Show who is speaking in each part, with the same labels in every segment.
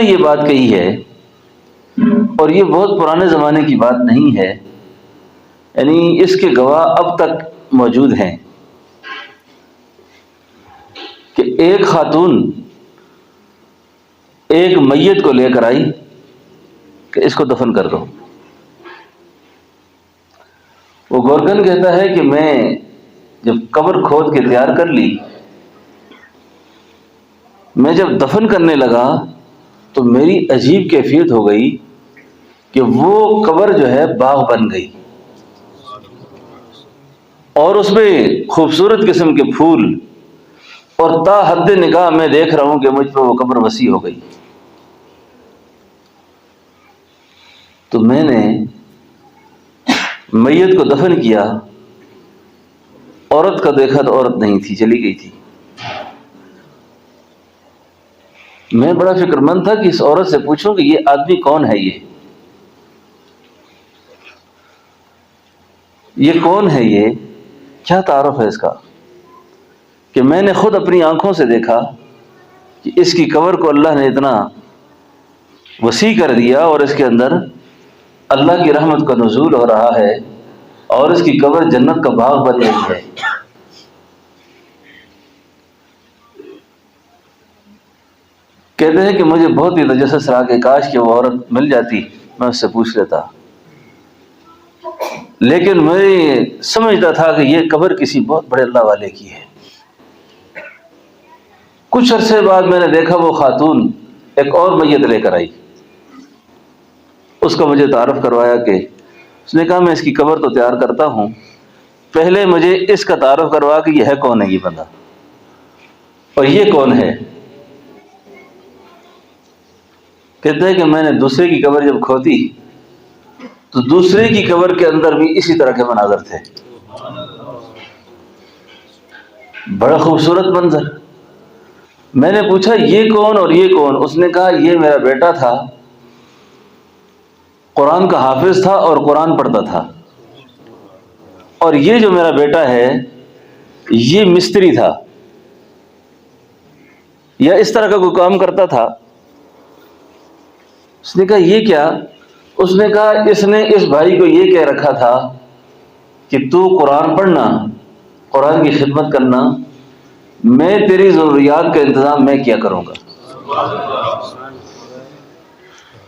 Speaker 1: یہ بات کہی ہے، اور یہ بہت پرانے زمانے کی بات نہیں ہے، یعنی اس کے گواہ اب تک موجود ہیں کہ ایک خاتون ایک میت کو لے کر آئی کہ اس کو دفن کر دو۔ وہ گورکن کہتا ہے کہ میں جب قبر کھود کے تیار کر لی، میں جب دفن کرنے لگا تو میری عجیب کیفیت ہو گئی کہ وہ قبر جو ہے باغ بن گئی، اور اس میں خوبصورت قسم کے پھول، اور تا حد نگاہ میں دیکھ رہا ہوں کہ مجھ پہ وہ قبر وسیع ہو گئی۔ تو میں نے میت کو دفن کیا، عورت کا دیکھا تو عورت نہیں تھی، چلی گئی تھی۔ میں بڑا فکر مند تھا کہ اس عورت سے پوچھوں کہ یہ آدمی کون ہے، یہ کون ہے، یہ کیا تعارف ہے اس کا، کہ میں نے خود اپنی آنکھوں سے دیکھا کہ اس کی قبر کو اللہ نے اتنا وسیع کر دیا، اور اس کے اندر اللہ کی رحمت کا نزول ہو رہا ہے، اور اس کی قبر جنت کا باغ بن رہی ہے۔ کہتے ہیں کہ مجھے بہت ہی تجسس رہا کہ کاش کہ وہ عورت مل جاتی، میں اس سے پوچھ لیتا، لیکن میں سمجھتا تھا کہ یہ قبر کسی بہت بڑے اللہ والے کی ہے۔ کچھ عرصے بعد میں نے دیکھا وہ خاتون ایک اور میت لے کر آئی، اس کا مجھے تعارف کروایا، کہ اس نے کہا میں اس کی قبر تو تیار کرتا ہوں، پہلے مجھے اس کا تعارف کروا کہ یہ ہے کون ہے یہ بندہ، اور یہ کون ہے۔ کہتے ہیں کہ میں نے دوسرے کی قبر جب کھوتی تو دوسرے کی قبر کے اندر بھی اسی طرح کے مناظر تھے، بڑا خوبصورت منظر۔ میں نے پوچھا یہ کون اور یہ کون؟ اس نے کہا یہ میرا بیٹا تھا، قرآن کا حافظ تھا اور قرآن پڑھتا تھا، اور یہ جو میرا بیٹا ہے یہ مستری تھا یا اس طرح کا کوئی کام کرتا تھا۔ اس نے کہا یہ کیا؟ اس نے کہا اس نے اس بھائی کو یہ کہہ رکھا تھا کہ تو قرآن پڑھنا، قرآن کی خدمت کرنا، میں تیری ضروریات کا انتظام میں کیا کروں گا۔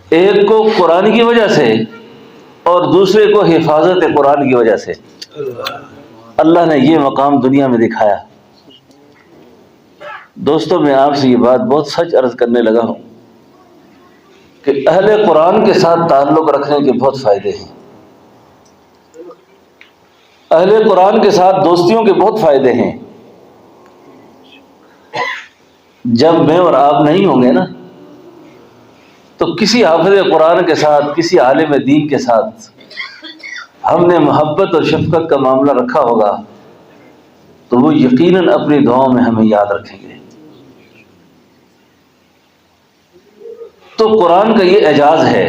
Speaker 1: ایک کو قرآن کی وجہ سے اور دوسرے کو حفاظت قرآن کی وجہ سے اللہ نے یہ مقام دنیا میں دکھایا۔ دوستو، میں آپ سے یہ بات بہت سچ عرض کرنے لگا ہوں کہ اہل قرآن کے ساتھ تعلق رکھنے کے بہت فائدے ہیں، اہل قرآن کے ساتھ دوستیوں کے بہت فائدے ہیں۔ جب میں اور آپ نہیں ہوں گے نا تو کسی حافظ قرآن کے ساتھ، کسی عالم دین کے ساتھ ہم نے محبت اور شفقت کا معاملہ رکھا ہوگا تو وہ یقیناً اپنی دعاؤں میں ہمیں یاد رکھیں گے۔ تو قرآن کا یہ اعجاز ہے